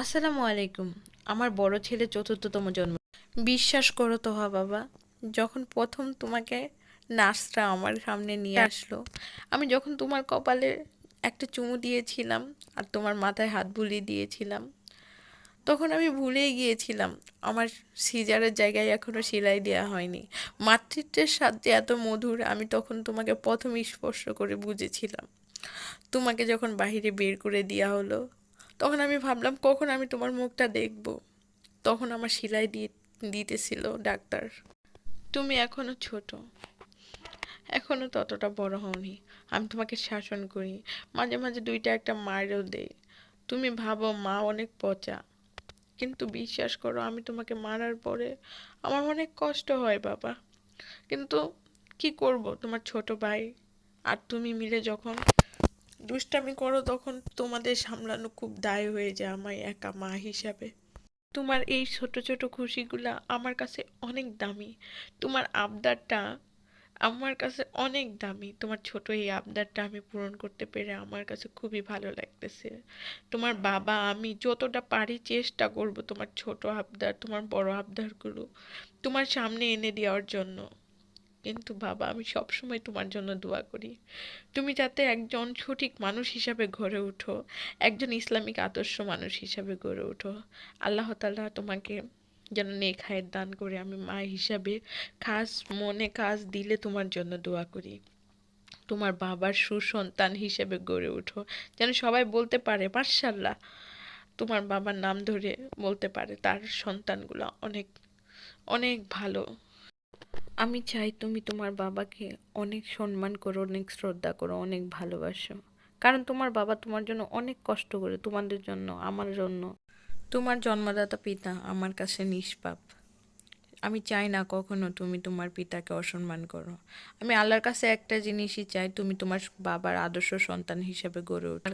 আসসালামু আলাইকুম। আমার বড় ছেলে চতুর্থতম জন্ম। বিশ্বাস করো তোহা বাবা, যখন প্রথম তোমাকে নার্সরা আমার সামনে নিয়ে আসলো, আমি যখন তোমার কপালে একটা চুমু দিয়েছিলাম আর তোমার মাথায় হাত বুলিয়ে দিয়েছিলাম, তখন আমি ভুলেই গিয়েছিলাম আমার সিজারের জায়গায় এখনো সেলাই দেওয়া হয়নি। মাতৃত্বের স্বাদ যে এত মধুর আমি তখন তোমাকে প্রথম স্পর্শ করে বুঝেছিলাম। তোমাকে যখন বাহিরে বের করে দেওয়া হলো, তখন আমি ভাবলাম কখন আমি তোমার মুখটা দেখব। তখন আমার সেলাই দিতেছিল ডাক্তার। তুমি এখনো ছোট, এখনো ততটা বড় হওনি। আমি তোমাকে শাসন করি, মাঝে মাঝে দুইটা একটা মারও দেই। তুমি ভাবো মা অনেক পচা, কিন্তু বিশ্বাস করো আমি তোমাকে মারার পরে আমার অনেক কষ্ট হয় বাবা। কিন্তু কি করব, তোমার ছোট ভাই আর তুমি মিলে যখন দুষ্টামি করো তখন তোমাদের সামলানো খুব দায় হয়ে যায় আমার একা মা হিসাবে। তোমার এই ছোট ছোট খুশিগুলা আমার কাছে অনেক দামি। তোমার আবদারটা আমার কাছে অনেক দামি। তোমার ছোট এই আবদারটা আমি পূরণ করতে পেরে আমার কাছে খুবই ভালো লাগতেছে। তোমার বাবা আমি যতটা পারি চেষ্টা করব তোমার ছোট আবদার, তোমার বড় আবদারগুলো তোমার সামনে এনে দেওয়ার জন্য। কিন্তু বাবা আমি সবসময় তোমার জন্য দোয়া করি তুমি যাতে একজন সঠিক মানুষ হিসাবে গড়ে ওঠো, একজন ইসলামিক আদর্শ মানুষ হিসাবে গড়ে ওঠো। আল্লাহ তাআলা তোমাকে যেন নেক হায়াত দান করে। আমি মা হিসাবে খাস মনে কাজ দিলে তোমার জন্য দোয়া করি। তোমার বাবার সুসন্তান হিসেবে গড়ে ওঠো, যেন সবাই বলতে পারে মাশাআল্লাহ, তোমার বাবার নাম ধরে বলতে পারে তার সন্তানগুলো অনেক অনেক ভালো। আমি চাই তুমি তোমার বাবাকে অনেক সম্মান করো, অনেক শ্রদ্ধা করো, অনেক ভালোবাসো। কারণ তোমার বাবা তোমার জন্য অনেক কষ্ট করে, তোমাদের জন্য, আমার জন্য। তোমার জন্মদাতা পিতা আমার কাছে নিষ্পাপ। আমি চাই না কখনো তুমি তোমার পিতাকে অসম্মান করো। আমি আল্লাহর কাছে একটা জিনিসই চাই, তুমি তোমার বাবার আদর্শ সন্তান হিসেবে গড়ে ওঠো।